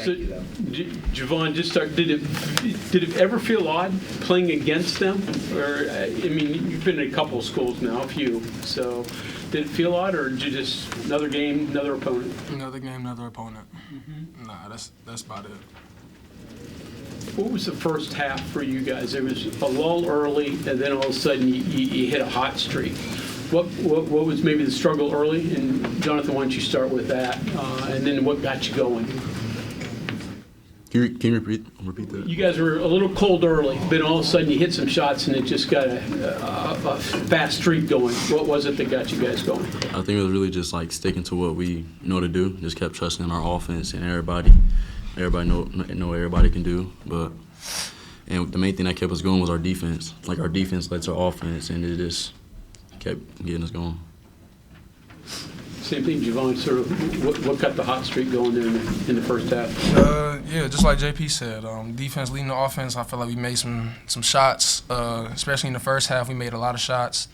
So, Javon, just start. Did it ever feel odd playing against them? Or I mean, you've been in a couple of schools now, a few. So, did it feel odd, or did you just another game, another opponent? Another game, another opponent. Mm-hmm. Nah, that's about it. What was the first half for you guys? There was a lull early, and then all of a sudden you hit a hot streak. What was maybe the struggle early? And Jonathan, why don't you start with that? And then what got you going? Can you repeat that? You guys were a little cold early, but all of a sudden you hit some shots and it just got a fast streak going. What was it that got you guys going? I think it was really just like sticking to what we know to do. Just kept trusting in our offense and everybody. Everybody know what everybody can do, and the main thing that kept us going was our defense. Like our defense led to our offense, and it just kept getting us going. Same thing, Javon. Sort of, what got the hot streak going in the first half? Yeah, just like JP said, defense leading the offense. I feel like we made some shots, especially in the first half. We made a lot of shots,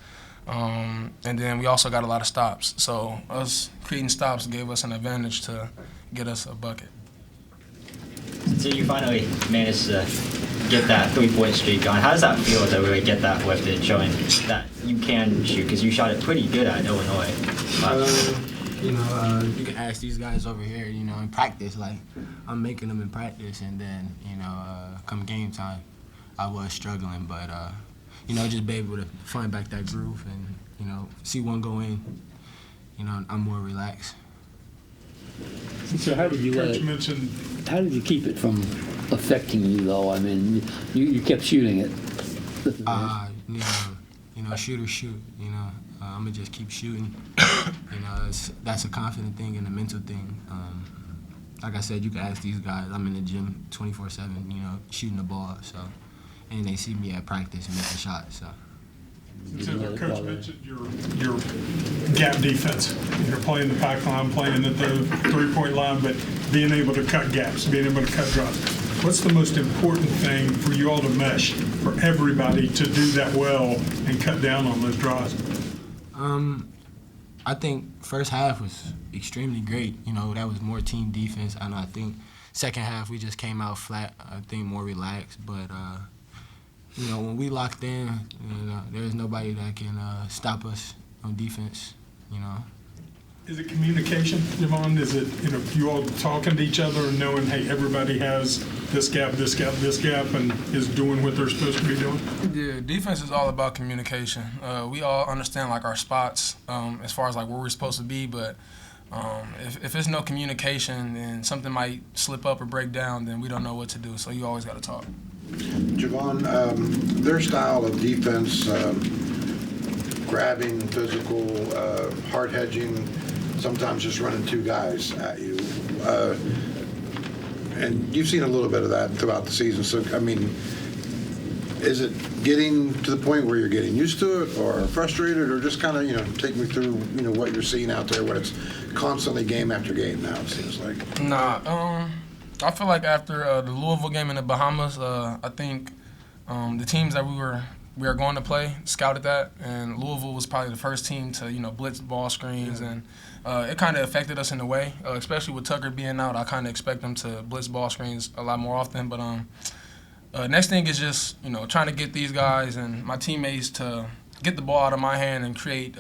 and then we also got a lot of stops. So us creating stops gave us an advantage to get us a bucket. So you finally managed to get that 3-point streak going. How does that feel to really get that lifted, showing that you can shoot? Because you shot it pretty good at Illinois. You can ask these guys over here, in practice. Like, I'm making them in practice, and then, come game time, I was struggling. But, just be able to find back that groove and, see one go in, I'm more relaxed. So how did you how did you keep it from affecting you though? I mean, you kept shooting it. Shoot or shoot. I'm gonna just keep shooting. That's a confident thing and a mental thing. Like I said, you can ask these guys. I'm in the gym 24/7. Shooting the ball. So, and they see me at practice and making shots. So. So the coach mentioned your gap defense. You're playing the packline, playing at the three-point line, but being able to cut gaps, being able to cut drops. What's the most important thing for you all to mesh, for everybody to do that well and cut down on those draws? I think first half was extremely great. That was more team defense, and I think second half we just came out flat. I think more relaxed, but. When we locked in, there's nobody that can stop us on defense, Is it communication, Javon? Is it, you all talking to each other and knowing, hey, everybody has this gap, and is doing what they're supposed to be doing? Yeah, defense is all about communication. We all understand, like, our spots as far as, like, where we're supposed to be, but if there's no communication and something might slip up or break down, then we don't know what to do, so you always got to talk. Javon, their style of defense, grabbing, physical, hard hedging, sometimes just running two guys at you. And you've seen a little bit of that throughout the season. So, I mean, is it getting to the point where you're getting used to it or frustrated, or just kind of, take me through, what you're seeing out there when it's constantly game after game now, it seems like? Nah, I feel like after the Louisville game in the Bahamas, I think the teams that we are going to play scouted that, and Louisville was probably the first team to blitz ball screens, and it kind of affected us in a way, especially with Tucker being out. I kind of expect them to blitz ball screens a lot more often. But next thing is just trying to get these guys and my teammates to get the ball out of my hand and create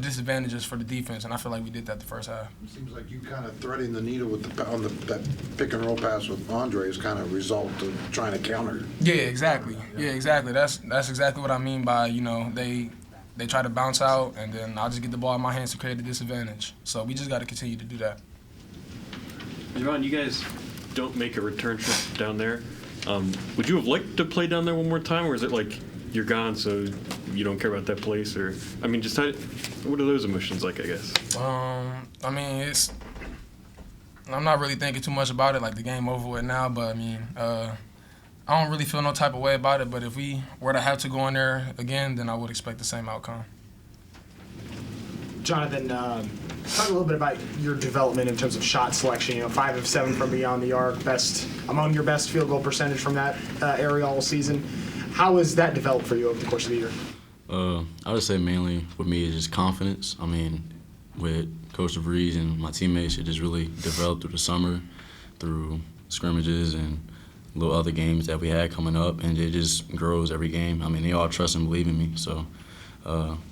disadvantages for the defense, and I feel like we did that the first half. It seems like you kind of threading the needle with that pick and roll pass with Andre is kind of a result of trying to counter. Yeah, exactly. Yeah, exactly. That's exactly what I mean by they try to bounce out, and then I'll just get the ball in my hands to create a disadvantage. So we just got to continue to do that. Javon, you guys don't make a return trip down there. Would you have liked to play down there one more time, or is it like you're gone, so you don't care about that place? Or, I mean, just what are those emotions like, I guess? I mean, I'm not really thinking too much about it, like the game over with now, but I mean, I don't really feel no type of way about it, but if we were to have to go in there again, then I would expect the same outcome. Jonathan, talk a little bit about your development in terms of shot selection. 5 of 7 from beyond the arc, among your best field goal percentage from that area all season. How has that developed for you over the course of the year? I would say mainly with me is just confidence. I mean, with Coach DeVries and my teammates, it just really developed through the summer through scrimmages and little other games that we had coming up, and it just grows every game. I mean, they all trust and believe in me, so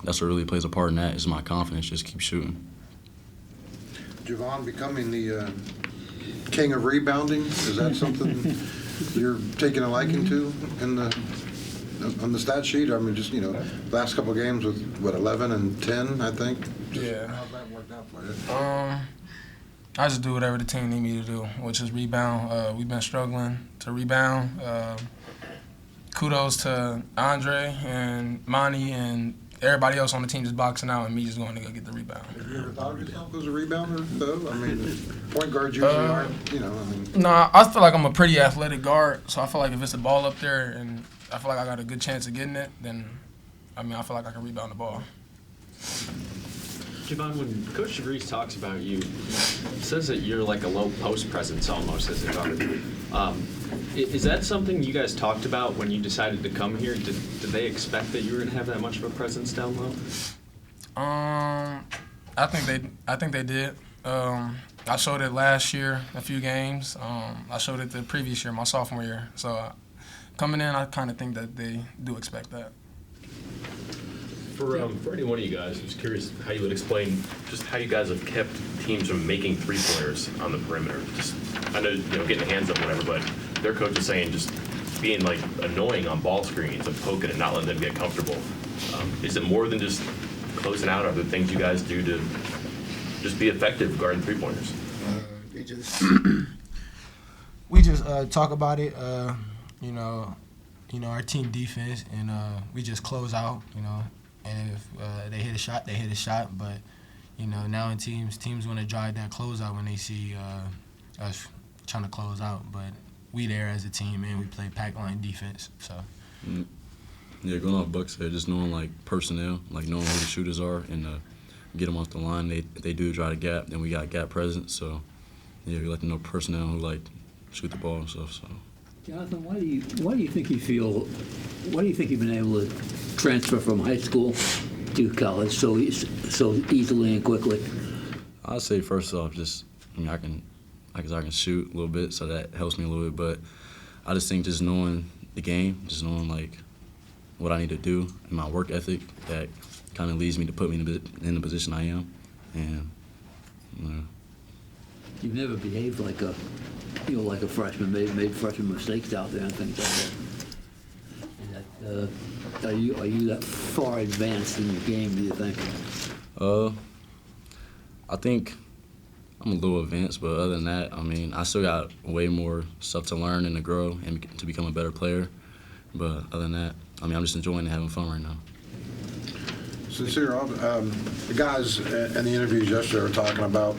that's what really plays a part in that is my confidence. Just keep shooting. Javon, becoming the king of rebounding, is that something you're taking a liking to on the stat sheet? I mean, just, last couple of games with, 11 and 10, I think? Yeah. How's that worked out for you? I just do whatever the team need me to do, which is rebound. We've been struggling to rebound. Kudos to Andre and Monty and everybody else on the team just boxing out and me just going to go get the rebound. Have you ever thought of yourself as a rebounder, though? I mean, point guards usually aren't, No, I feel like I'm a pretty athletic guard, so I feel like if it's a ball up there and I feel like I got a good chance of getting it, then, I feel like I can rebound the ball. Javon, when Coach DeVries talks about you, he says that you're like a low post presence almost as a guard. Is that something you guys talked about when you decided to come here? Did they expect that you were going to have that much of a presence down low? I think they did. I showed it last year, a few games. I showed it the previous year, my sophomore year. So coming in, I kind of think that they do expect that. For any one of you guys, I'm just curious how you would explain just how you guys have kept teams from making three-pointers on the perimeter. Just, I know, getting hands up, whatever, but their coach is saying just being like annoying on ball screens and poking and not letting them get comfortable. Is it more than just closing out? Are there things you guys do to just be effective guarding three-pointers? We just talk about it. Our team defense, and we just close out. And if they hit a shot, they hit a shot. But now in teams want to drive that closeout when they see us trying to close out. But we there as a team, and we play packline defense. So. Yeah, going off Buck's head, just knowing like personnel, like knowing who the shooters are, and get them off the line. They do drive the gap, then we got gap presence. So yeah, we like to know personnel who like shoot the ball and stuff. So. Jonathan, why do you think you've been able to transfer from high school to college so easily and quickly? I'd say first off, just I can shoot a little bit, so that helps me a little bit. But I just think just knowing the game, just knowing like what I need to do and my work ethic, that kind of leads me to put me in the position I am. And you've never behaved like a freshman, made freshman mistakes out there and things like that. Are you that far advanced in your game, do you think? I think I'm a little advanced, but other than that, I still got way more stuff to learn and to grow and to become a better player. But other than that, I'm just enjoying and having fun right now. Sencire, the guys in the interviews yesterday were talking about,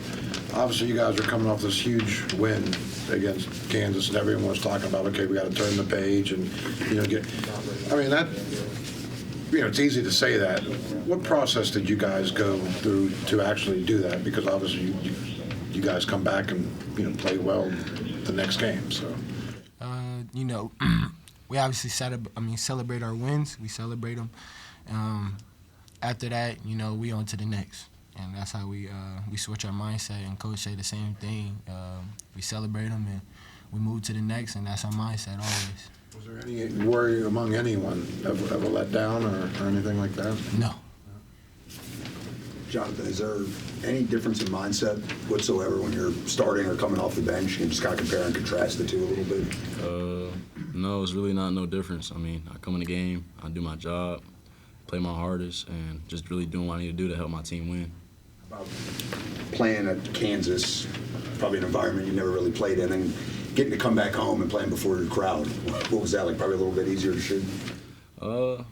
obviously you guys are coming off this huge win against Kansas, and everyone was talking about, okay, we got to turn the page and, it's easy to say that. What process did you guys go through to actually do that? Because obviously you guys come back and, play well the next game, so. We obviously celebrate our wins. We celebrate them. After that, we on to the next. And that's how we switch our mindset, and Coach say the same thing. We celebrate them, and we move to the next, and that's our mindset always. Was there any worry among anyone of a letdown or anything like that? No. Jonathan, is there any difference in mindset whatsoever when you're starting or coming off the bench? You can just kind of compare and contrast the two a little bit. No, it's really no difference. I come in the game, I do my job, play my hardest, and just really doing what I need to do to help my team win. About playing at Kansas, probably an environment you never really played in, and getting to come back home and playing before your crowd. What was that like? Probably a little bit easier to shoot? No,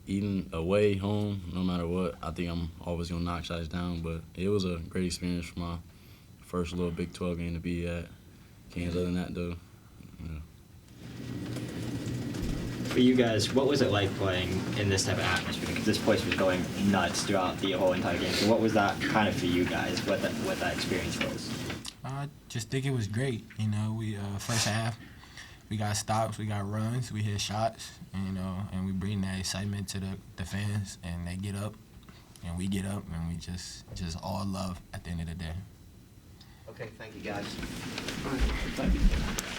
even away, home, no matter what, I think I'm always going to knock shots down. But it was a great experience for my first little Big 12 game to be at Kansas. Other than that, though, For you guys, what was it like playing in this type of atmosphere? Because this place was going nuts throughout the whole entire game. So what was that kind of for you guys, what that experience was? I just think it was great. We first half, we got stops, we got runs, we hit shots, and we bring that excitement to the fans, and they get up, and we get up, and we just all love at the end of the day. Okay, thank you, guys. All right, thank you.